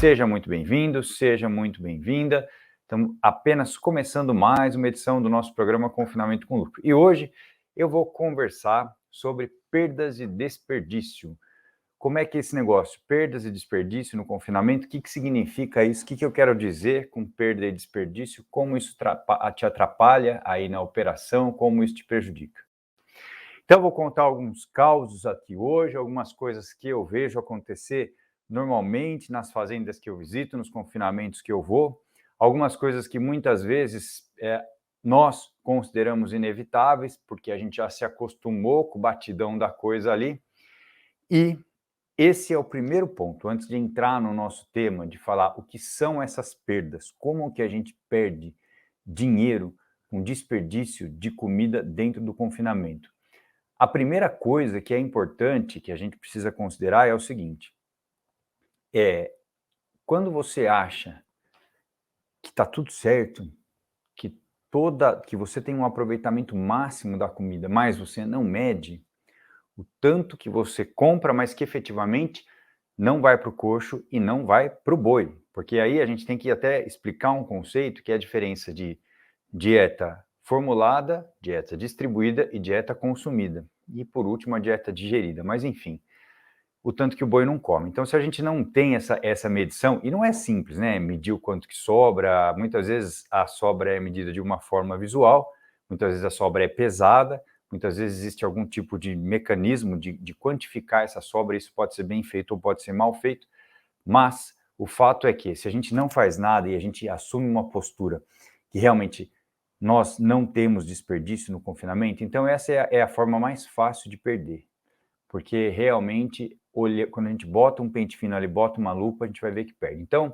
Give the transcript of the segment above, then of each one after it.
Seja muito bem-vindo, seja muito bem-vinda. Estamos apenas começando mais uma edição do nosso programa Confinamento com Lucro. E hoje eu vou conversar sobre perdas e desperdício. Como é que é esse negócio? Perdas e desperdício no confinamento, o que significa isso? O que eu quero dizer com perda e desperdício? Como isso te atrapalha aí na operação? Como isso te prejudica? Então, eu vou contar alguns causos aqui hoje, algumas coisas que eu vejo acontecer normalmente nas fazendas que eu visito, nos confinamentos que eu vou, algumas coisas que muitas vezes nós consideramos inevitáveis, porque a gente já se acostumou com o batidão da coisa ali. E esse é o primeiro ponto, antes de entrar no nosso tema, de falar o que são essas perdas, como que a gente perde dinheiro com desperdício de comida dentro do confinamento. A primeira coisa que é importante, que a gente precisa considerar é o seguinte, quando você acha que está tudo certo, que você tem um aproveitamento máximo da comida, mas você não mede o tanto que você compra, mas que efetivamente não vai para o coxo e não vai para o boi. Porque aí a gente tem que até explicar um conceito que é a diferença de dieta formulada, dieta distribuída e dieta consumida. E por último, a dieta digerida. Mas enfim, o tanto que o boi não come. Então, se a gente não tem essa medição, e não é simples, né? Medir o quanto que sobra, muitas vezes a sobra é medida de uma forma visual, muitas vezes a sobra é pesada, muitas vezes existe algum tipo de mecanismo de quantificar essa sobra, isso pode ser bem feito ou pode ser mal feito, mas o fato é que se a gente não faz nada e a gente assume uma postura que realmente nós não temos desperdício no confinamento, então essa é a forma mais fácil de perder. Porque realmente, quando a gente bota um pente fino ali, bota uma lupa, a gente vai ver que perde. Então,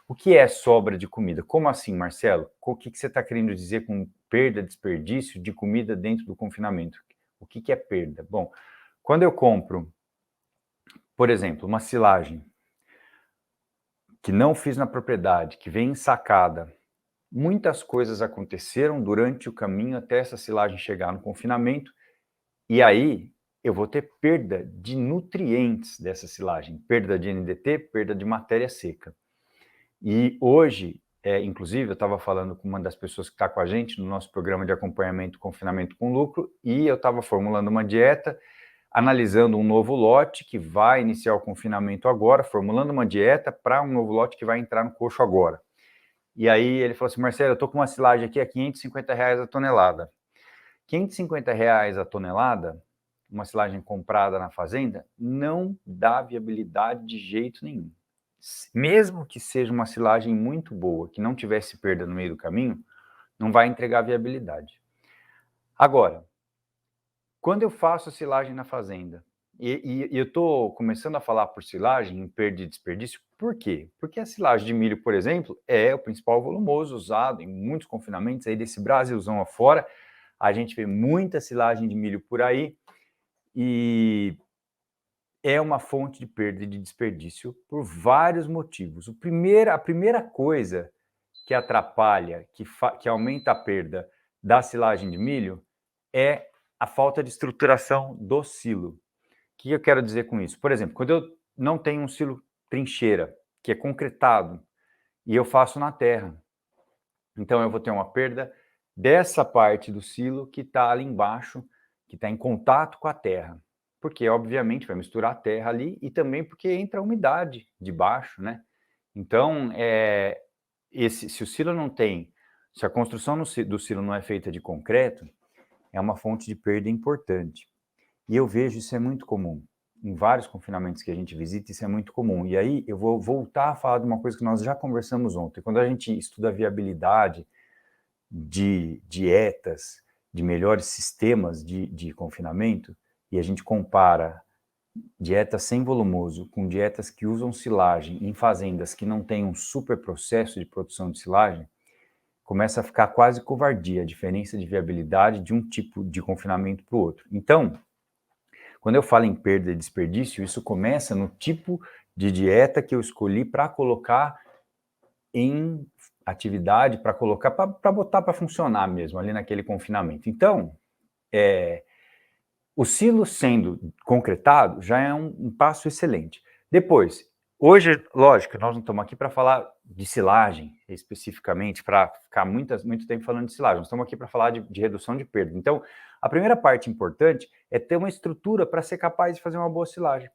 o que é sobra de comida? Como assim, Marcelo? O que você está querendo dizer com perda, desperdício de comida dentro do confinamento? O que é perda? Bom, quando eu compro, por exemplo, uma silagem que não fiz na propriedade, que vem ensacada, muitas coisas aconteceram durante o caminho até essa silagem chegar no confinamento, e aí eu vou ter perda de nutrientes dessa silagem, perda de NDT, perda de matéria seca. E hoje, inclusive, eu estava falando com uma das pessoas que está com a gente no nosso programa de acompanhamento Confinamento com Lucro, e eu estava formulando uma dieta, analisando um novo lote que vai iniciar o confinamento agora, formulando uma dieta para um novo lote que vai entrar no coxo agora. E aí ele falou assim, Marcelo, eu estou com uma silagem aqui a R$550 a tonelada. R$550 a tonelada, uma silagem comprada na fazenda, não dá viabilidade de jeito nenhum. Mesmo que seja uma silagem muito boa, que não tivesse perda no meio do caminho, não vai entregar viabilidade. Agora, quando eu faço a silagem na fazenda, e eu estou começando a falar por silagem, em perda e desperdício, por quê? Porque a silagem de milho, por exemplo, é o principal volumoso usado em muitos confinamentos aí desse Brasilzão afora. A gente vê muita silagem de milho por aí e é uma fonte de perda e de desperdício por vários motivos. A primeira coisa que atrapalha, que aumenta a perda da silagem de milho é a falta de estruturação do silo. O que eu quero dizer com isso? Por exemplo, quando eu não tenho um silo trincheira, que é concretado, e eu faço na terra, então eu vou ter uma perda dessa parte do silo que está ali embaixo, que está em contato com a terra. Porque, obviamente, vai misturar a terra ali e também porque entra a umidade de baixo, né? Então, se o silo não tem, se a construção do silo não é feita de concreto, é uma fonte de perda importante. E eu vejo isso é muito comum. Em vários confinamentos que a gente visita, isso é muito comum. E aí eu vou voltar a falar de uma coisa que nós já conversamos ontem. Quando a gente estuda a viabilidade de dietas, de melhores sistemas de confinamento, e a gente compara dietas sem volumoso com dietas que usam silagem em fazendas que não têm um super processo de produção de silagem, começa a ficar quase covardia a diferença de viabilidade de um tipo de confinamento para o outro. Então, quando eu falo em perda e desperdício, isso começa no tipo de dieta que eu escolhi para colocar em atividade, para colocar, para botar para funcionar mesmo ali naquele confinamento. Então, o silo sendo concretado já é um passo excelente. Depois, Hoje, lógico, nós não estamos aqui para falar de silagem, especificamente, para ficar muito tempo falando de silagem. Nós estamos aqui para falar de redução de perda. Então, a primeira parte importante é ter uma estrutura para ser capaz de fazer uma boa silagem.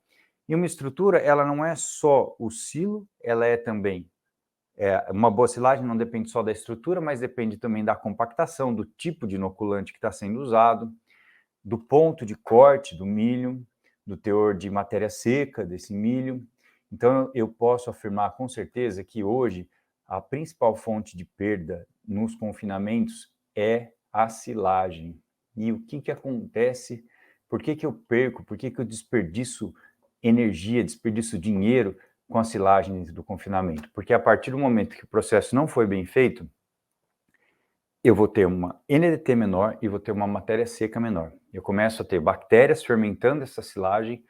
E uma estrutura, ela não é só o silo, ela é também uma boa silagem não depende só da estrutura, mas depende também da compactação, do tipo de inoculante que está sendo usado, do ponto de corte do milho, do teor de matéria seca desse milho. Então, eu posso afirmar com certeza que hoje a principal fonte de perda nos confinamentos é a silagem. E o que acontece? Por que eu perco? Por que eu desperdiço energia, desperdiço dinheiro com a silagem dentro do confinamento? Porque a partir do momento que o processo não foi bem feito, eu vou ter uma NDT menor e vou ter uma matéria seca menor. Eu começo a ter bactérias fermentando essa silagem.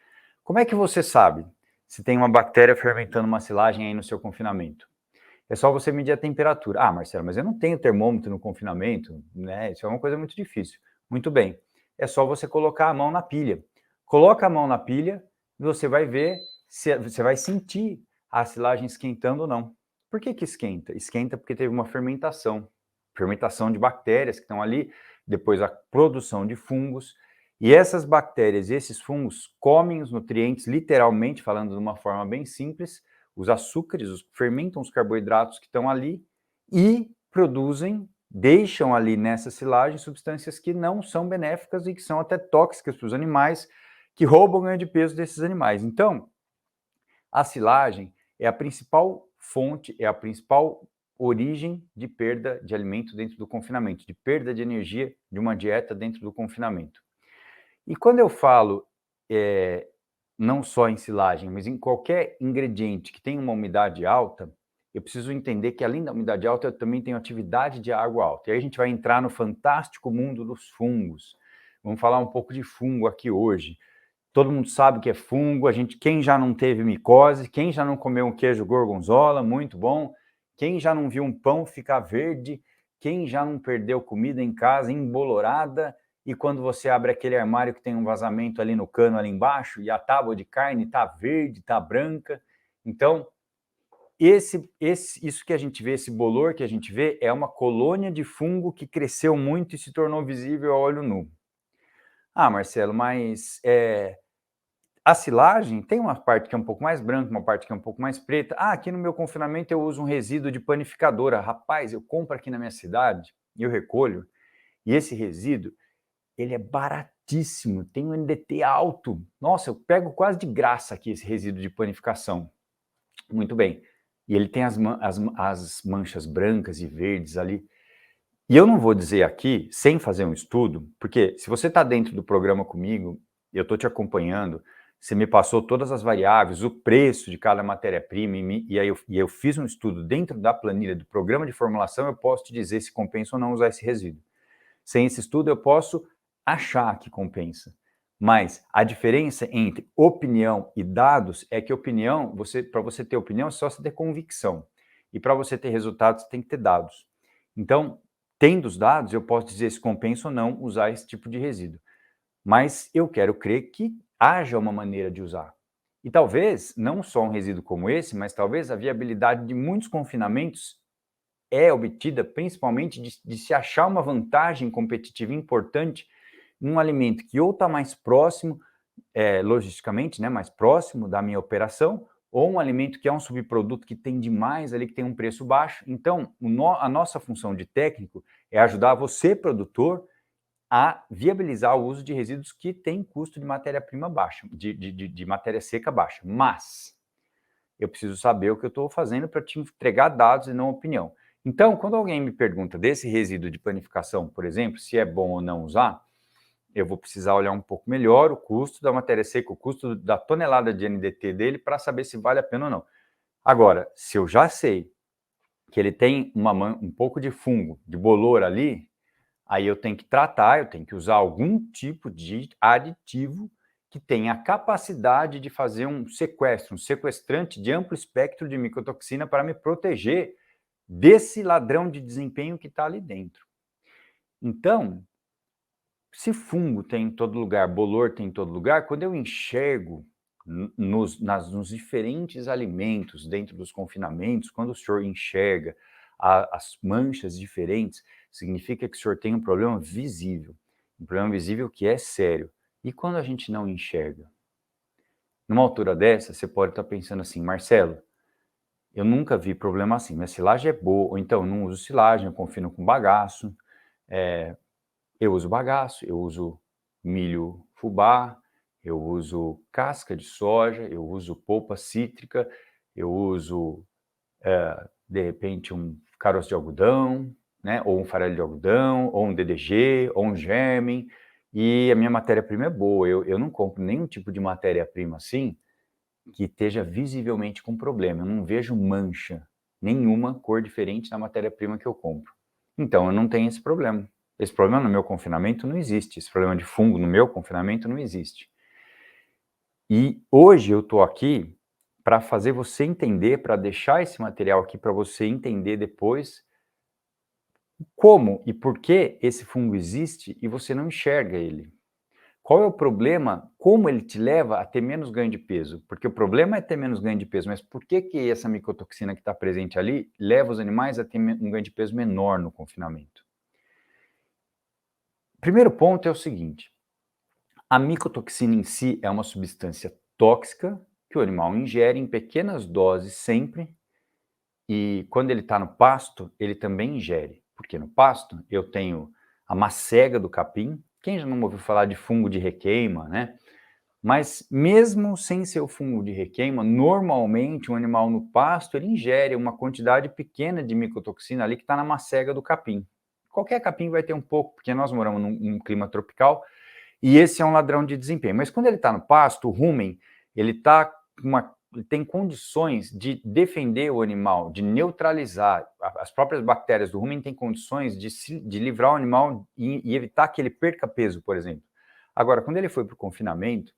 Como é que você sabe se tem uma bactéria fermentando uma silagem aí no seu confinamento? É só você medir a temperatura. Ah, Marcelo, mas eu não tenho termômetro no confinamento, né? Isso é uma coisa muito difícil. Muito bem. É só você colocar a mão na pilha. Coloca a mão na pilha e você vai ver, você vai sentir a silagem esquentando ou não. Por que esquenta? Esquenta porque teve uma fermentação de bactérias que estão ali, depois a produção de fungos, e essas bactérias e esses fungos comem os nutrientes, literalmente falando de uma forma bem simples, os açúcares, fermentam os carboidratos que estão ali e deixam ali nessa silagem substâncias que não são benéficas e que são até tóxicas para os animais, que roubam o ganho de peso desses animais. Então, a silagem é a principal fonte, é a principal origem de perda de alimento dentro do confinamento, de perda de energia de uma dieta dentro do confinamento. E quando eu falo não só em silagem, mas em qualquer ingrediente que tenha uma umidade alta, eu preciso entender que além da umidade alta, eu também tenho atividade de água alta. E aí a gente vai entrar no fantástico mundo dos fungos. Vamos falar um pouco de fungo aqui hoje. Todo mundo sabe que é fungo, quem já não teve micose, quem já não comeu um queijo gorgonzola, muito bom, quem já não viu um pão ficar verde, quem já não perdeu comida em casa embolorada, e quando você abre aquele armário que tem um vazamento ali no cano ali embaixo, e a tábua de carne está verde, está branca. Então, isso que a gente vê, esse bolor que a gente vê, é uma colônia de fungo que cresceu muito e se tornou visível a olho nu. Ah, Marcelo, mas a silagem tem uma parte que é um pouco mais branca, uma parte que é um pouco mais preta. Ah, aqui no meu confinamento eu uso um resíduo de panificadora. Rapaz, eu compro aqui na minha cidade e eu recolho. E esse resíduo, ele é baratíssimo, tem um NDT alto. Nossa, eu pego quase de graça aqui esse resíduo de panificação. Muito bem. E ele tem as manchas brancas e verdes ali. E eu não vou dizer aqui, sem fazer um estudo, porque se você está dentro do programa comigo, eu estou te acompanhando, você me passou todas as variáveis, o preço de cada matéria-prima, e aí eu fiz um estudo dentro da planilha do programa de formulação, eu posso te dizer se compensa ou não usar esse resíduo. Sem esse estudo, eu posso achar que compensa. Mas a diferença entre opinião e dados é que opinião, para você ter opinião, é só você ter convicção. E para você ter resultados, você tem que ter dados. Então, tendo os dados, eu posso dizer se compensa ou não usar esse tipo de resíduo. Mas eu quero crer que haja uma maneira de usar. E talvez, não só um resíduo como esse, mas talvez a viabilidade de muitos confinamentos é obtida principalmente de se achar uma vantagem competitiva importante num alimento que ou está mais próximo, logisticamente, né, mais próximo da minha operação, ou um alimento que é um subproduto que tem demais ali, que tem um preço baixo. Então, a nossa função de técnico é ajudar você, produtor, a viabilizar o uso de resíduos que têm custo de matéria-prima baixa, de matéria seca baixa. Mas eu preciso saber o que eu estou fazendo para te entregar dados e não opinião. Então, quando alguém me pergunta desse resíduo de panificação, por exemplo, se é bom ou não usar, eu vou precisar olhar um pouco melhor o custo da matéria seca, o custo da tonelada de NDT dele, para saber se vale a pena ou não. Agora, se eu já sei que ele tem um pouco de fungo, de bolor ali, aí eu tenho que tratar, eu tenho que usar algum tipo de aditivo que tenha a capacidade de fazer um sequestro, um sequestrante de amplo espectro de micotoxina para me proteger desse ladrão de desempenho que está ali dentro. Então, se fungo tem em todo lugar, bolor tem em todo lugar, quando eu enxergo nos diferentes alimentos dentro dos confinamentos, quando o senhor enxerga as manchas diferentes, significa que o senhor tem um problema visível que é sério. E quando a gente não enxerga? Numa altura dessa, você pode estar pensando assim, Marcelo, eu nunca vi problema assim, minha silagem é boa, ou então eu não uso silagem, eu confino com bagaço, eu uso bagaço, eu uso milho fubá, eu uso casca de soja, eu uso polpa cítrica, eu uso, de repente, um caroço de algodão, né, ou um farelo de algodão, ou um DDG, ou um germen, e a minha matéria-prima é boa, eu não compro nenhum tipo de matéria-prima assim, que esteja visivelmente com problema, eu não vejo mancha, nenhuma cor diferente na matéria-prima que eu compro. Então eu não tenho esse problema. Esse problema no meu confinamento não existe, esse problema de fungo no meu confinamento não existe. E hoje eu estou aqui para fazer você entender, para deixar esse material aqui para você entender depois como e por que esse fungo existe e você não enxerga ele. Qual é o problema? Como ele te leva a ter menos ganho de peso? Porque o problema é ter menos ganho de peso, mas por que que essa micotoxina que está presente ali leva os animais a ter um ganho de peso menor no confinamento? Primeiro ponto é o seguinte: a micotoxina em si é uma substância tóxica que o animal ingere em pequenas doses sempre, e quando ele está no pasto, ele também ingere. Porque no pasto eu tenho a macega do capim. Quem já não ouviu falar de fungo de requeima, né? Mas mesmo sem ser o fungo de requeima, normalmente um animal no pasto ele ingere uma quantidade pequena de micotoxina ali que está na macega do capim. Qualquer capim vai ter um pouco, porque nós moramos num clima tropical e esse é um ladrão de desempenho. Mas quando ele está no pasto, o rumen, ele tem condições de defender o animal, de neutralizar. As próprias bactérias do rumen têm condições de livrar o animal e evitar que ele perca peso, por exemplo. Agora, quando ele foi para o confinamento,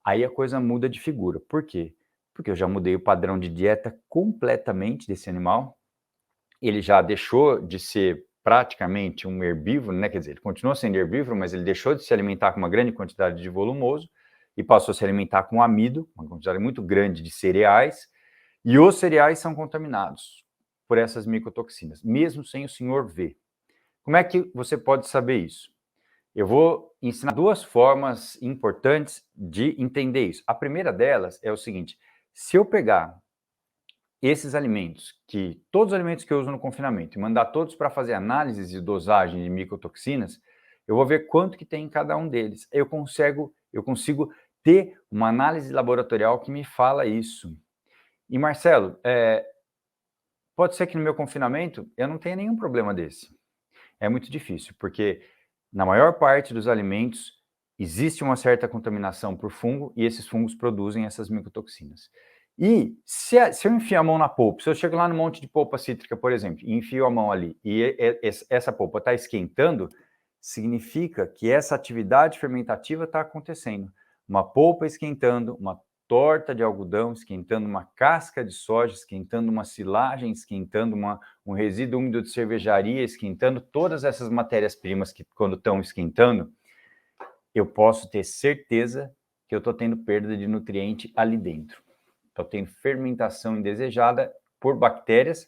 aí a coisa muda de figura. Por quê? Porque eu já mudei o padrão de dieta completamente desse animal. Ele já deixou de ser praticamente um herbívoro, né? Quer dizer, ele continua sendo herbívoro, mas ele deixou de se alimentar com uma grande quantidade de volumoso e passou a se alimentar com amido, uma quantidade muito grande de cereais, e os cereais são contaminados por essas micotoxinas, mesmo sem o senhor ver. Como é que você pode saber isso? Eu vou ensinar duas formas importantes de entender isso. A primeira delas é o seguinte: se eu pegar esses alimentos, todos os alimentos que eu uso no confinamento, e mandar todos para fazer análises de dosagem de micotoxinas, eu vou ver quanto que tem em cada um deles. Eu consigo ter uma análise laboratorial que me fala isso. E Marcelo, pode ser que no meu confinamento eu não tenha nenhum problema desse. É muito difícil, porque na maior parte dos alimentos existe uma certa contaminação por fungo e esses fungos produzem essas micotoxinas. E se eu enfiar a mão na polpa, se eu chego lá no monte de polpa cítrica, por exemplo, e enfio a mão ali e essa polpa está esquentando, significa que essa atividade fermentativa está acontecendo. Uma polpa esquentando, uma torta de algodão esquentando, uma casca de soja esquentando, uma silagem esquentando, um resíduo úmido de cervejaria esquentando, todas essas matérias-primas que, quando estão esquentando, eu posso ter certeza que eu estou tendo perda de nutriente ali dentro. Estou tendo fermentação indesejada por bactérias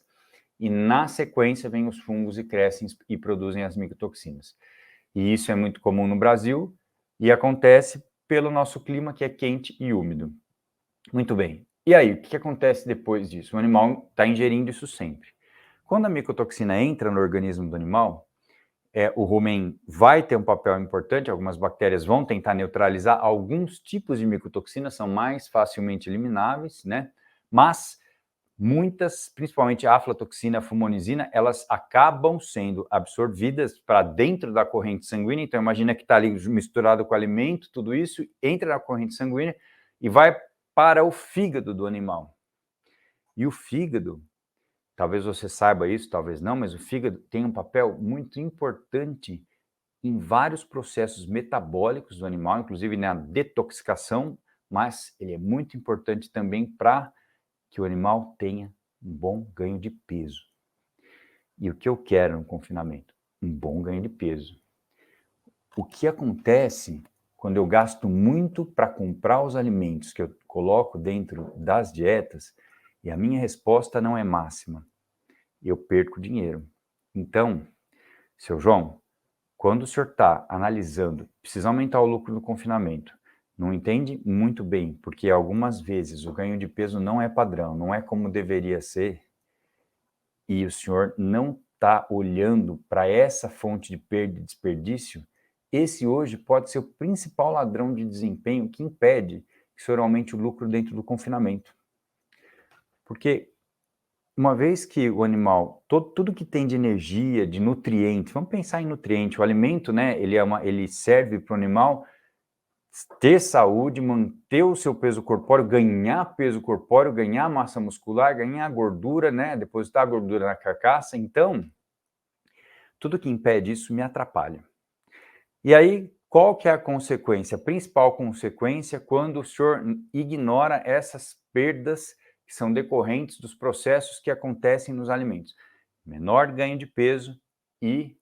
e, na sequência, vêm os fungos e crescem e produzem as micotoxinas. E isso é muito comum no Brasil e acontece pelo nosso clima, que é quente e úmido. Muito bem. E aí, o que acontece depois disso? O animal está ingerindo isso sempre. Quando a micotoxina entra no organismo do animal, o rumen vai ter um papel importante, algumas bactérias vão tentar neutralizar, alguns tipos de micotoxina são mais facilmente elimináveis, né? Mas muitas, principalmente a aflatoxina, a fumonizina, elas acabam sendo absorvidas para dentro da corrente sanguínea. Então, imagina que está ali misturado com alimento, tudo isso entra na corrente sanguínea e vai para o fígado do animal. E o fígado, talvez você saiba isso, talvez não, mas o fígado tem um papel muito importante em vários processos metabólicos do animal, inclusive na detoxicação, mas ele é muito importante também para que o animal tenha um bom ganho de peso. E o que eu quero no confinamento? Um bom ganho de peso. O que acontece quando eu gasto muito para comprar os alimentos que eu coloco dentro das dietas e a minha resposta não é máxima, eu perco dinheiro. Então, seu João, quando o senhor está analisando, precisa aumentar o lucro no confinamento, não entende muito bem, porque algumas vezes o ganho de peso não é padrão, não é como deveria ser, e o senhor não está olhando para essa fonte de perda e desperdício, esse hoje pode ser o principal ladrão de desempenho que impede que o senhor aumente o lucro dentro do confinamento. Porque uma vez que o animal, tudo que tem de energia, de nutriente, vamos pensar em nutriente, o alimento, né, ele serve para o animal ter saúde, manter o seu peso corpóreo, ganhar peso corpóreo, ganhar massa muscular, ganhar gordura, né, depositar a gordura na carcaça. Então, tudo que impede isso me atrapalha. E aí, qual que é a consequência? A principal consequência quando o senhor ignora essas perdas que são decorrentes dos processos que acontecem nos alimentos. Menor ganho de peso e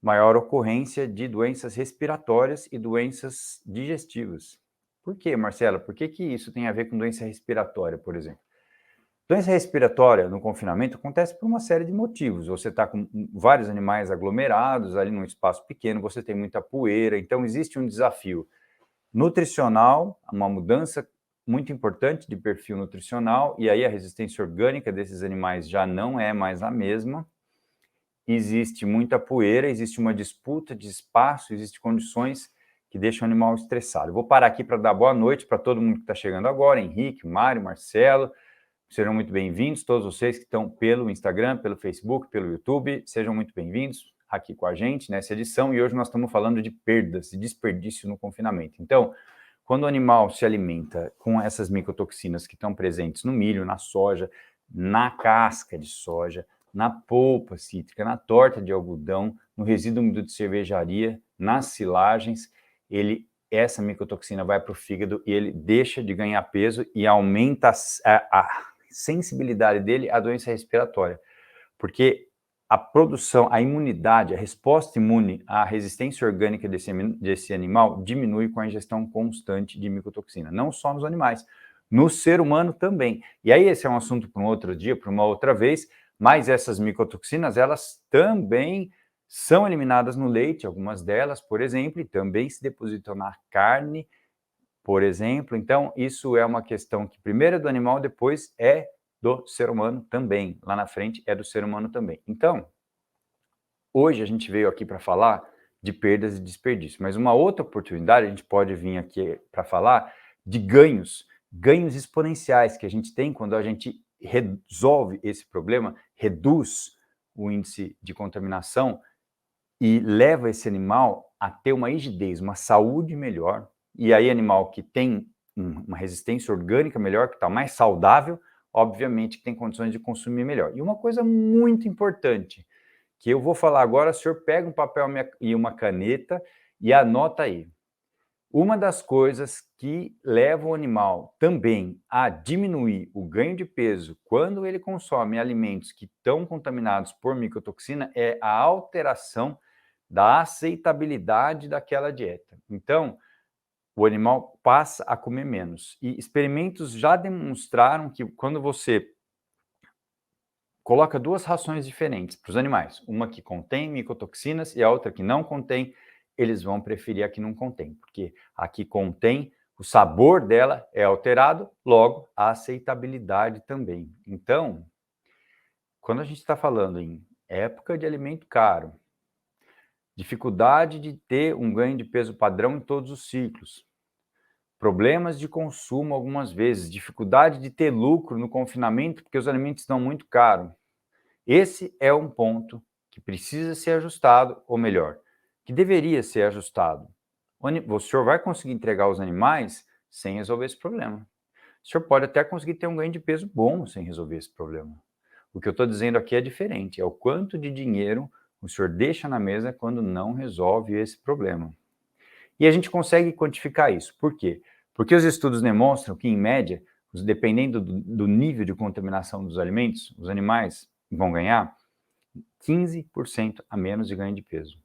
maior ocorrência de doenças respiratórias e doenças digestivas. Por quê, Marcela? Por que isso tem a ver com doença respiratória, por exemplo? Doença respiratória no confinamento acontece por uma série de motivos. Você está com vários animais aglomerados ali num espaço pequeno, você tem muita poeira, então existe um desafio nutricional, uma mudança muito importante de perfil nutricional, e aí a resistência orgânica desses animais já não é mais a mesma. Existe muita poeira, existe uma disputa de espaço, existem condições que deixam o animal estressado. Eu vou parar aqui para dar boa noite para todo mundo que está chegando agora, Henrique, Mário, Marcelo. Sejam muito bem-vindos, todos vocês que estão pelo Instagram, pelo Facebook, pelo YouTube, sejam muito bem-vindos aqui com a gente nessa edição, e hoje nós estamos falando de perdas e desperdício no confinamento. Então, quando o animal se alimenta com essas micotoxinas que estão presentes no milho, na soja, na casca de soja, na polpa cítrica, na torta de algodão, no resíduo úmido de cervejaria, nas silagens, essa micotoxina vai para o fígado e ele deixa de ganhar peso e aumenta a sensibilidade dele à doença respiratória, porque a produção, a imunidade, a resposta imune à resistência orgânica desse animal diminui com a ingestão constante de micotoxina, não só nos animais, no ser humano também. E aí esse é um assunto para um outro dia, para uma outra vez, mas essas micotoxinas, elas também são eliminadas no leite, algumas delas, por exemplo, e também se depositam na carne, por exemplo. Então, isso é uma questão que primeiro é do animal, depois é do ser humano também. Lá na frente é do ser humano também. Então, hoje a gente veio aqui para falar de perdas e desperdício, mas uma outra oportunidade a gente pode vir aqui para falar de ganhos exponenciais que a gente tem quando a gente resolve esse problema, reduz o índice de contaminação e leva esse animal a ter uma rigidez, uma saúde melhor. E aí, animal que tem uma resistência orgânica melhor, que está mais saudável, obviamente que tem condições de consumir melhor. E uma coisa muito importante, que eu vou falar agora, o senhor pega um papel e uma caneta e anota aí. Uma das coisas que leva o animal também a diminuir o ganho de peso quando ele consome alimentos que estão contaminados por micotoxina é a alteração da aceitabilidade daquela dieta. Então, o animal passa a comer menos. E experimentos já demonstraram que quando você coloca duas rações diferentes para os animais, uma que contém micotoxinas e a outra que não contém, eles vão preferir a que não contém, porque a que contém, o sabor dela é alterado, logo a aceitabilidade também. Então, quando a gente está falando em época de alimento caro, dificuldade de ter um ganho de peso padrão em todos os ciclos, problemas de consumo algumas vezes, dificuldade de ter lucro no confinamento porque os alimentos estão muito caros. Esse é um ponto que precisa ser ajustado, ou melhor, que deveria ser ajustado. O senhor vai conseguir entregar os animais sem resolver esse problema. O senhor pode até conseguir ter um ganho de peso bom sem resolver esse problema. O que eu estou dizendo aqui é diferente, é o quanto de dinheiro o senhor deixa na mesa quando não resolve esse problema. E a gente consegue quantificar isso. Por quê? Porque os estudos demonstram que, em média, dependendo do nível de contaminação dos alimentos, os animais vão ganhar 15% a menos de ganho de peso.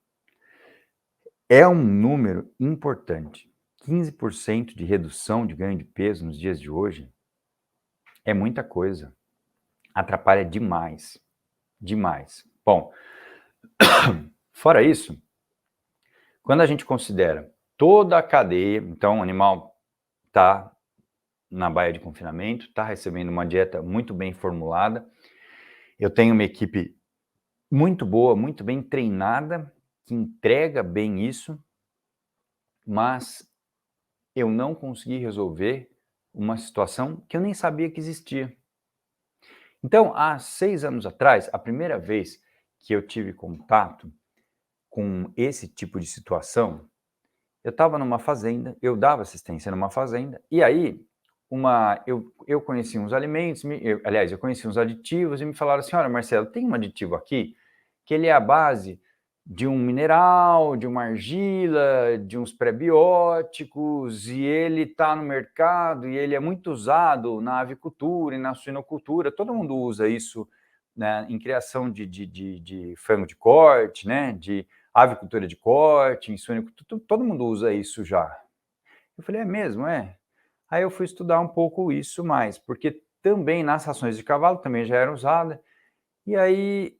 É um número importante. 15% de redução de ganho de peso nos dias de hoje é muita coisa. Atrapalha demais, demais. Bom, fora isso, quando a gente considera toda a cadeia, então o animal está na baia de confinamento, está recebendo uma dieta muito bem formulada, eu tenho uma equipe muito boa, muito bem treinada, que entrega bem isso, mas eu não consegui resolver uma situação que eu nem sabia que existia. Então, há 6 anos atrás, a primeira vez que eu tive contato com esse tipo de situação, eu estava numa fazenda, eu dava assistência numa fazenda, e aí eu conheci uns alimentos, eu conheci uns aditivos e me falaram assim: olha, Marcelo, tem um aditivo aqui que ele é a base de um mineral, de uma argila, de uns prebióticos, e ele está no mercado e ele é muito usado na avicultura e na suinocultura. Todo mundo usa isso, né, em criação de frango de corte, né, de avicultura de corte, em suinocultura, todo mundo usa isso já. Eu falei, é mesmo? É. Aí eu fui estudar um pouco isso mais, porque também nas rações de cavalo também já era usada. E aí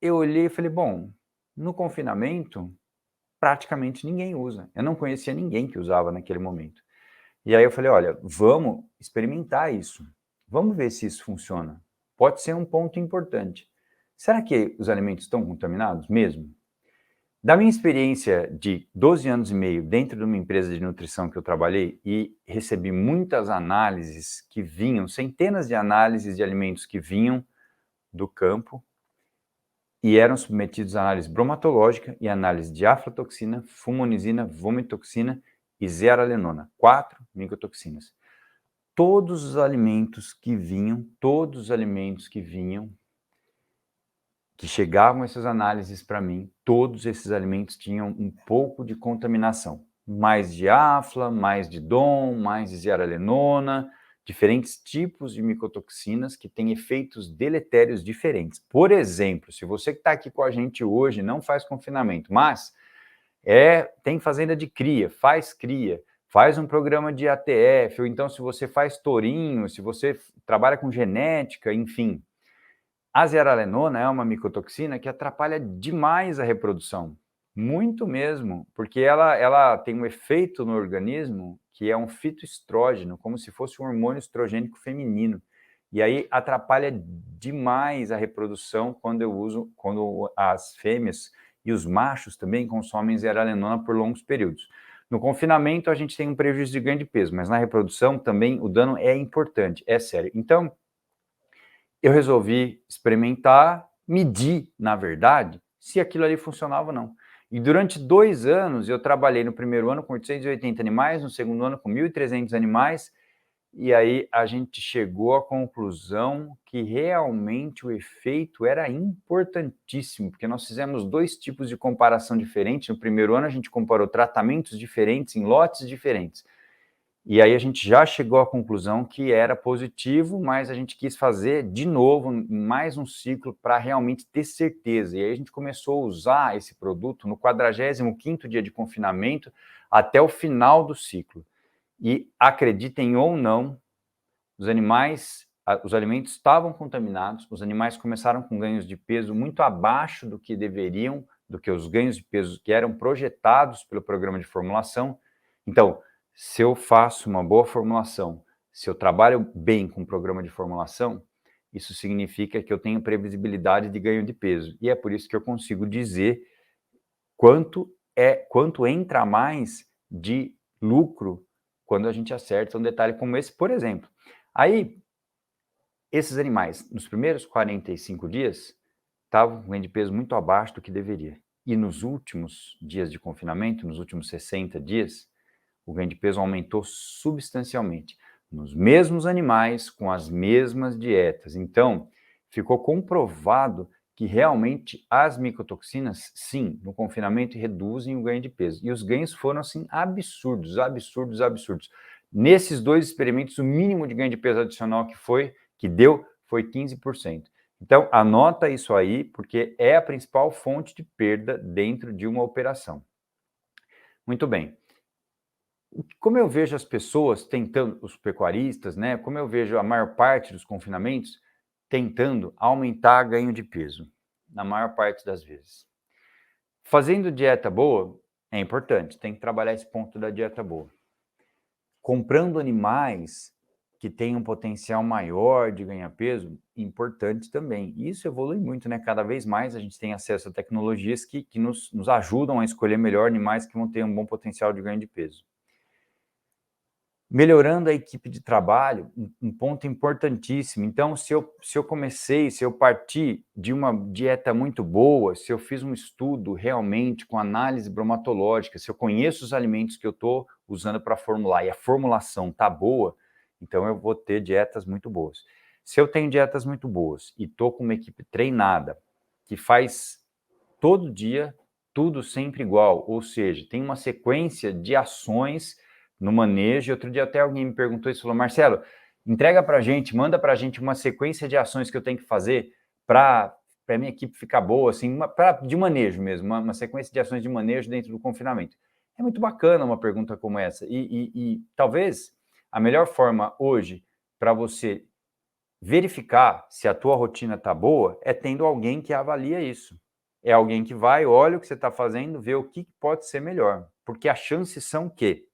eu olhei e falei, bom, no confinamento praticamente ninguém usa. Eu não conhecia ninguém que usava naquele momento. E aí eu falei, olha, vamos experimentar isso. Vamos ver se isso funciona. Pode ser um ponto importante. Será que os alimentos estão contaminados mesmo? Da minha experiência de 12 anos e meio dentro de uma empresa de nutrição que eu trabalhei e recebi muitas análises que vinham, centenas de análises de alimentos que vinham do campo e eram submetidos a análise bromatológica e análise de aflatoxina, fumonizina, vomitoxina e zearalenona, 4 micotoxinas. Todos os alimentos que vinham, que chegavam essas análises para mim, todos esses alimentos tinham um pouco de contaminação. Mais de afla, mais de DOM, mais de zearalenona, diferentes tipos de micotoxinas que têm efeitos deletérios diferentes. Por exemplo, se você que está aqui com a gente hoje não faz confinamento, mas tem fazenda de cria, faz um programa de ATF, ou então se você faz tourinho, se você trabalha com genética, enfim, a zearalenona é uma micotoxina que atrapalha demais a reprodução, muito mesmo, porque ela tem um efeito no organismo que é um fitoestrógeno, como se fosse um hormônio estrogênico feminino. E aí atrapalha demais a reprodução quando as fêmeas e os machos também consomem zearalenona por longos períodos. No confinamento a gente tem um prejuízo de ganho de peso, mas na reprodução também o dano é importante, é sério. Então, eu resolvi experimentar, medir, na verdade, se aquilo ali funcionava ou não. E durante 2 anos, eu trabalhei no primeiro ano com 880 animais, no segundo ano com 1.300 animais, e aí a gente chegou à conclusão que realmente o efeito era importantíssimo, porque nós fizemos 2 tipos de comparação diferentes. No primeiro ano, a gente comparou tratamentos diferentes em lotes diferentes. E aí a gente já chegou à conclusão que era positivo, mas a gente quis fazer de novo mais um ciclo para realmente ter certeza. E aí a gente começou a usar esse produto no 45º dia de confinamento até o final do ciclo. E acreditem ou não, os alimentos estavam contaminados, os animais começaram com ganhos de peso muito abaixo do que deveriam, do que os ganhos de peso que eram projetados pelo programa de formulação. Então, se eu faço uma boa formulação, se eu trabalho bem com o programa de formulação, isso significa que eu tenho previsibilidade de ganho de peso. E é por isso que eu consigo dizer quanto entra mais de lucro quando a gente acerta um detalhe como esse, por exemplo. Aí, esses animais, nos primeiros 45 dias, estavam com ganho de peso muito abaixo do que deveria. E nos últimos dias de confinamento, nos últimos 60 dias, o ganho de peso aumentou substancialmente, nos mesmos animais, com as mesmas dietas. Então, ficou comprovado que realmente as micotoxinas, sim, no confinamento reduzem o ganho de peso. E os ganhos foram, assim, absurdos, absurdos, absurdos. Nesses 2 experimentos, o mínimo de ganho de peso adicional que deu foi 15%. Então, anota isso aí, porque é a principal fonte de perda dentro de uma operação. Muito bem. Como eu vejo as pessoas tentando, os pecuaristas, né? Como eu vejo a maior parte dos confinamentos tentando aumentar ganho de peso, na maior parte das vezes. Fazendo dieta boa é importante, tem que trabalhar esse ponto da dieta boa. Comprando animais que têm um potencial maior de ganhar peso, importante também. Isso evolui muito, né? Cada vez mais a gente tem acesso a tecnologias que nos ajudam a escolher melhor animais que vão ter um bom potencial de ganho de peso. Melhorando a equipe de trabalho, um ponto importantíssimo. Então, se eu parti de uma dieta muito boa, se eu fiz um estudo realmente com análise bromatológica, se eu conheço os alimentos que eu estou usando para formular e a formulação está boa, então eu vou ter dietas muito boas. Se eu tenho dietas muito boas e estou com uma equipe treinada, que faz todo dia tudo sempre igual, ou seja, tem uma sequência de ações no manejo. Outro dia até alguém me perguntou isso, falou, Marcelo, entrega para a gente, manda para a gente uma sequência de ações que eu tenho que fazer para a minha equipe ficar boa, assim, de manejo mesmo, uma sequência de ações de manejo dentro do confinamento. É muito bacana uma pergunta como essa, e talvez a melhor forma hoje para você verificar se a tua rotina está boa é tendo alguém que avalia isso. É alguém que vai, olha o que você está fazendo, vê o que pode ser melhor, porque as chances são que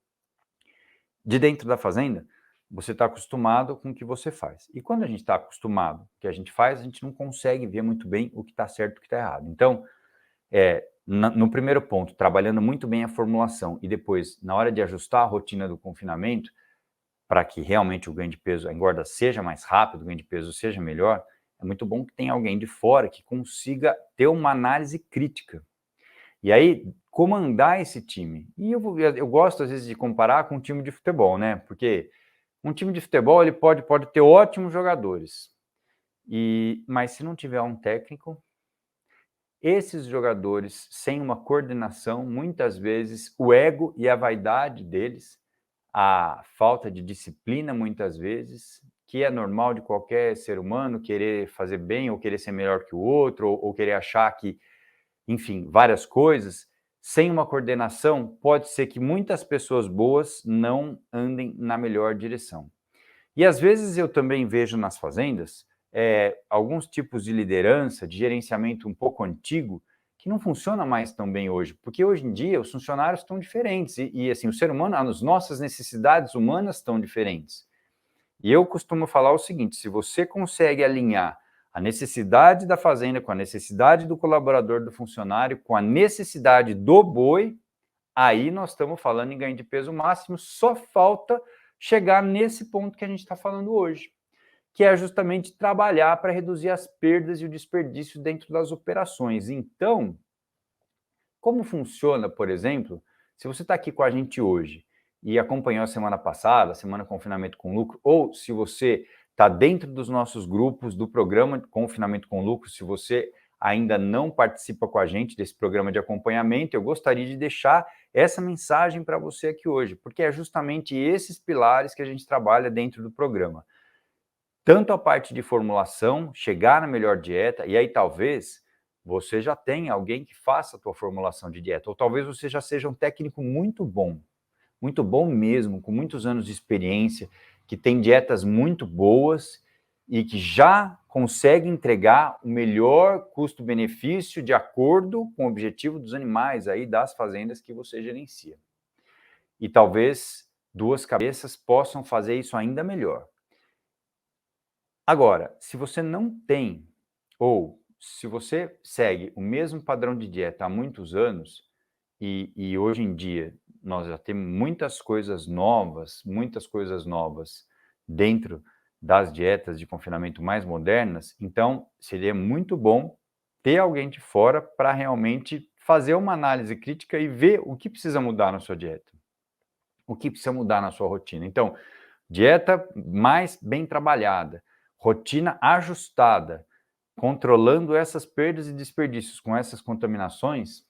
de dentro da fazenda, você está acostumado com o que você faz. E quando a gente está acostumado com o que a gente faz, a gente não consegue ver muito bem o que está certo e o que está errado. Então, no primeiro ponto, trabalhando muito bem a formulação e depois, na hora de ajustar a rotina do confinamento, para que realmente o ganho de peso, a engorda seja mais rápido, o ganho de peso seja melhor, é muito bom que tenha alguém de fora que consiga ter uma análise crítica. E aí, comandar esse time. E eu gosto, às vezes, de comparar com um time de futebol, né? Porque um time de futebol ele pode ter ótimos jogadores, mas se não tiver um técnico, esses jogadores, sem uma coordenação, muitas vezes o ego e a vaidade deles, a falta de disciplina, muitas vezes, que é normal de qualquer ser humano, querer fazer bem ou querer ser melhor que o outro, ou querer achar que, enfim, várias coisas, sem uma coordenação, pode ser que muitas pessoas boas não andem na melhor direção. E às vezes eu também vejo nas fazendas alguns tipos de liderança, de gerenciamento um pouco antigo, que não funciona mais tão bem hoje, porque hoje em dia os funcionários estão diferentes e assim, o ser humano, as nossas necessidades humanas estão diferentes. E eu costumo falar o seguinte, se você consegue alinhar a necessidade da fazenda com a necessidade do colaborador, do funcionário, com a necessidade do boi, aí nós estamos falando em ganho de peso máximo, só falta chegar nesse ponto que a gente está falando hoje, que é justamente trabalhar para reduzir as perdas e o desperdício dentro das operações. Então, como funciona, por exemplo, se você está aqui com a gente hoje e acompanhou a semana passada, a Semana Confinamento com Lucro, ou se você está dentro dos nossos grupos do programa Confinamento com Lucro, se você ainda não participa com a gente desse programa de acompanhamento, eu gostaria de deixar essa mensagem para você aqui hoje, porque é justamente esses pilares que a gente trabalha dentro do programa. Tanto a parte de formulação, chegar na melhor dieta, e aí talvez você já tenha alguém que faça a tua formulação de dieta, ou talvez você já seja um técnico muito bom mesmo, com muitos anos de experiência, que tem dietas muito boas e que já consegue entregar o melhor custo-benefício de acordo com o objetivo dos animais aí das fazendas que você gerencia. E talvez duas cabeças possam fazer isso ainda melhor. Agora, se você não tem, ou se você segue o mesmo padrão de dieta há muitos anos, e hoje em dia nós já temos muitas coisas novas dentro das dietas de confinamento mais modernas, então seria muito bom ter alguém de fora para realmente fazer uma análise crítica e ver o que precisa mudar na sua dieta, o que precisa mudar na sua rotina. Então, dieta mais bem trabalhada, rotina ajustada, controlando essas perdas e desperdícios com essas contaminações,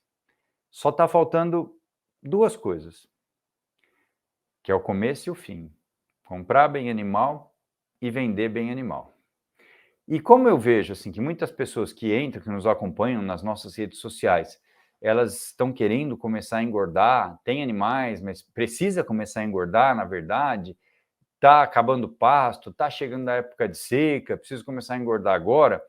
só está faltando duas coisas, que é o começo e o fim. Comprar bem animal e vender bem animal. E como eu vejo assim que muitas pessoas que entram, que nos acompanham nas nossas redes sociais, elas estão querendo começar a engordar, tem animais, mas precisa começar a engordar, na verdade, está acabando o pasto, está chegando a época de seca, preciso começar a engordar agora.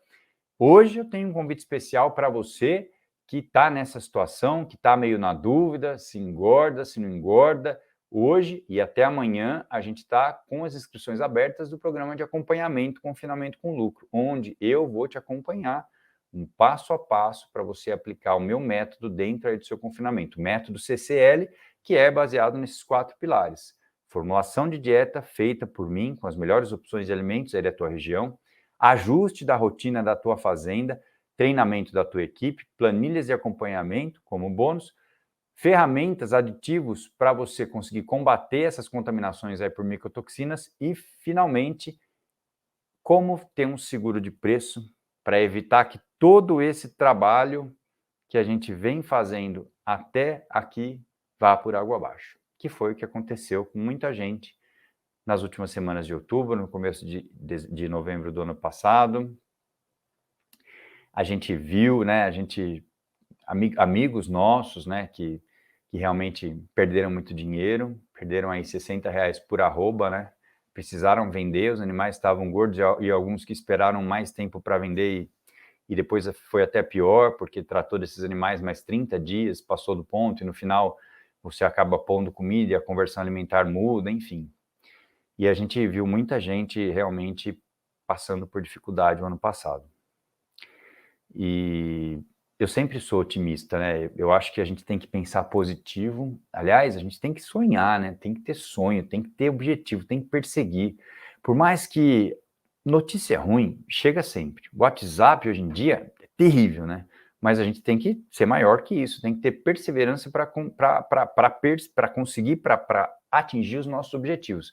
Hoje eu tenho um convite especial para você que está nessa situação, que está meio na dúvida, se engorda, se não engorda. Hoje e até amanhã a gente está com as inscrições abertas do programa de acompanhamento Confinamento com Lucro, onde eu vou te acompanhar um passo a passo para você aplicar o meu método dentro aí do seu confinamento, o método CCL, que é baseado nesses 4 pilares. Formulação de dieta feita por mim, com as melhores opções de alimentos aí da tua região, ajuste da rotina da tua fazenda, treinamento da tua equipe, planilhas de acompanhamento como bônus, ferramentas, aditivos para você conseguir combater essas contaminações aí por micotoxinas e, finalmente, como ter um seguro de preço para evitar que todo esse trabalho que a gente vem fazendo até aqui vá por água abaixo, que foi o que aconteceu com muita gente nas últimas semanas de outubro, no começo de novembro do ano passado. A gente viu, né, amigos nossos, né, que realmente perderam muito dinheiro, perderam aí R$60 por arroba, né, precisaram vender, os animais estavam gordos e alguns que esperaram mais tempo para vender e depois foi até pior, porque tratou desses animais mais 30 dias, passou do ponto e no final você acaba pondo comida e a conversão alimentar muda, enfim. E a gente viu muita gente realmente passando por dificuldade o ano passado. E eu sempre sou otimista, né? Eu acho que a gente tem que pensar positivo. Aliás, a gente tem que sonhar, né? Tem que ter sonho, tem que ter objetivo, tem que perseguir. Por mais que notícia ruim chega sempre. O WhatsApp hoje em dia é terrível, né? Mas a gente tem que ser maior que isso, tem que ter perseverança para conseguir, para atingir os nossos objetivos.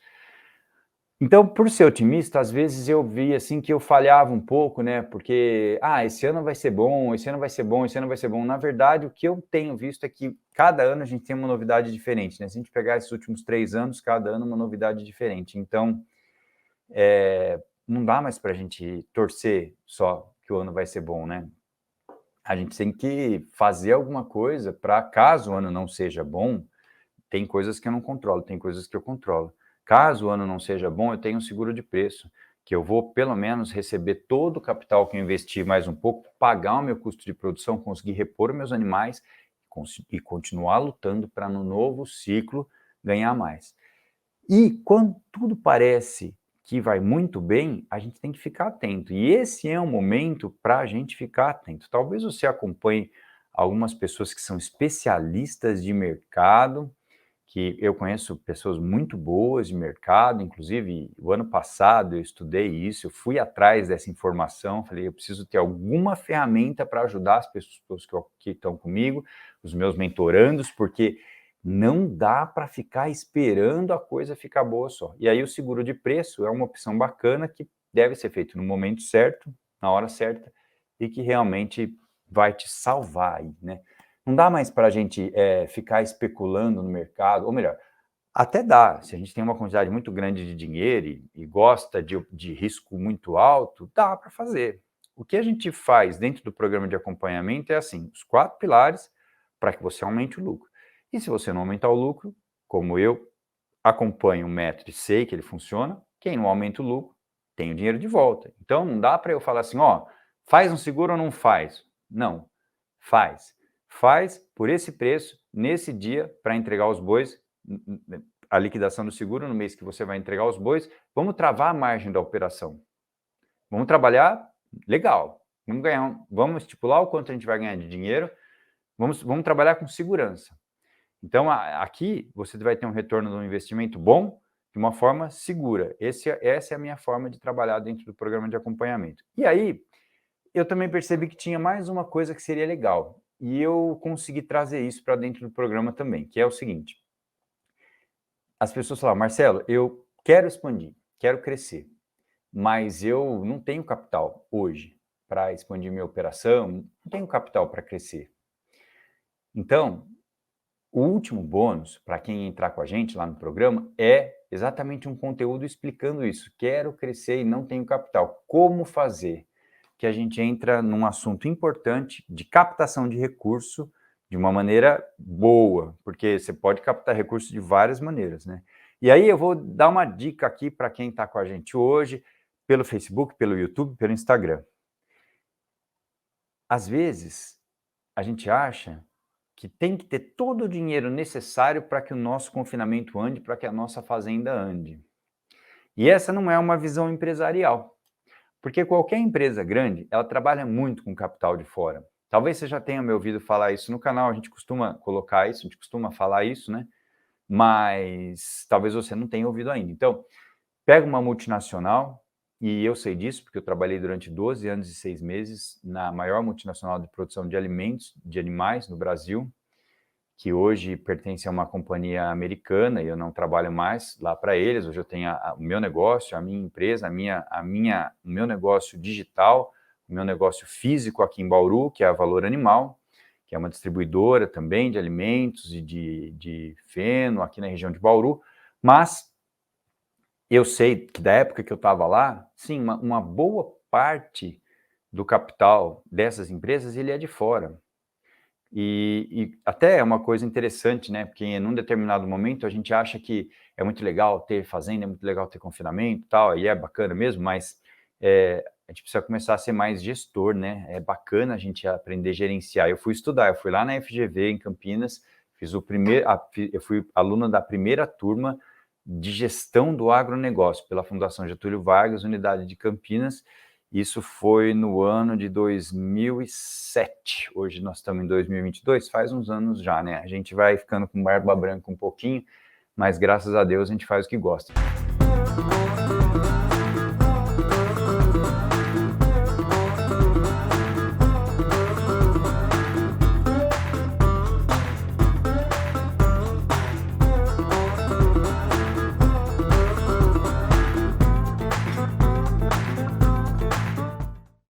Então, por ser otimista, às vezes eu vi assim que eu falhava um pouco, né? Porque, esse ano vai ser bom, esse ano vai ser bom, esse ano vai ser bom. Na verdade, o que eu tenho visto é que cada ano a gente tem uma novidade diferente, né? Se a gente pegar esses últimos 3 anos, cada ano uma novidade diferente. Então, não dá mais para a gente torcer só que o ano vai ser bom, né? A gente tem que fazer alguma coisa para, caso o ano não seja bom, tem coisas que eu não controlo, tem coisas que eu controlo. Caso o ano não seja bom, eu tenho um seguro de preço, que eu vou pelo menos receber todo o capital que eu investi mais um pouco, pagar o meu custo de produção, conseguir repor meus animais e continuar lutando para no novo ciclo ganhar mais. E quando tudo parece que vai muito bem, a gente tem que ficar atento. E esse é um momento para a gente ficar atento. Talvez você acompanhe algumas pessoas que são especialistas de mercado, que eu conheço pessoas muito boas de mercado, inclusive o ano passado eu estudei isso, eu fui atrás dessa informação, falei, eu preciso ter alguma ferramenta para ajudar as pessoas que estão comigo, os meus mentorandos, porque não dá para ficar esperando a coisa ficar boa só. E aí o seguro de preço é uma opção bacana que deve ser feito no momento certo, na hora certa, e que realmente vai te salvar aí, né? Não dá mais para a gente ficar especulando no mercado, ou melhor, até dá, se a gente tem uma quantidade muito grande de dinheiro e gosta de risco muito alto, dá para fazer. O que a gente faz dentro do programa de acompanhamento é assim, os 4 pilares para que você aumente o lucro. E se você não aumentar o lucro, como eu acompanho o método e sei que ele funciona, quem não aumenta o lucro tem o dinheiro de volta. Então não dá para eu falar assim, faz um seguro ou não faz? Não, faz. Faz por esse preço, nesse dia, para entregar os bois, a liquidação do seguro no mês que você vai entregar os bois, vamos travar a margem da operação. Vamos trabalhar legal. Vamos estipular o quanto a gente vai ganhar de dinheiro, vamos trabalhar com segurança. Então, aqui você vai ter um retorno de um investimento bom, de uma forma segura. Essa é a minha forma de trabalhar dentro do programa de acompanhamento. E aí, eu também percebi que tinha mais uma coisa que seria legal. E eu consegui trazer isso para dentro do programa também, que é o seguinte. As pessoas falam, Marcelo, eu quero expandir, quero crescer, mas eu não tenho capital hoje para expandir minha operação, não tenho capital para crescer. Então, o último bônus, para quem entrar com a gente lá no programa, é exatamente um conteúdo explicando isso. Quero crescer e não tenho capital. Como fazer? Que a gente entra num assunto importante de captação de recurso de uma maneira boa, porque você pode captar recursos de várias maneiras, né? E aí eu vou dar uma dica aqui para quem está com a gente hoje, pelo Facebook, pelo YouTube, pelo Instagram. Às vezes, a gente acha que tem que ter todo o dinheiro necessário para que o nosso confinamento ande, para que a nossa fazenda ande. E essa não é uma visão empresarial, porque qualquer empresa grande, ela trabalha muito com capital de fora. Talvez você já tenha me ouvido falar isso no canal, a gente costuma colocar isso, a gente costuma falar isso, né? Mas talvez você não tenha ouvido ainda. Então, pega uma multinacional, e eu sei disso, porque eu trabalhei durante 12 anos e 6 meses na maior multinacional de produção de alimentos, de animais no Brasil, que hoje pertence a uma companhia americana e eu não trabalho mais lá para eles. Hoje eu tenho o meu negócio, a minha empresa, o meu negócio digital, o meu negócio físico aqui em Bauru, que é a Valor Animal, que é uma distribuidora também de alimentos e de feno aqui na região de Bauru. Mas eu sei que da época que eu estava lá, sim, uma boa parte do capital dessas empresas ele é de fora. E até é uma coisa interessante, né? Porque em um determinado momento a gente acha que é muito legal ter fazenda, é muito legal ter confinamento e tal, e é bacana mesmo, mas a gente precisa começar a ser mais gestor, né? É bacana a gente aprender a gerenciar. Eu fui estudar, eu fui lá na FGV em Campinas, eu fui aluno da primeira turma de gestão do agronegócio pela Fundação Getúlio Vargas, unidade de Campinas. Isso foi no ano de 2007. Hoje nós estamos em 2022, faz uns anos já, né? A gente vai ficando com barba branca um pouquinho, mas graças a Deus a gente faz o que gosta.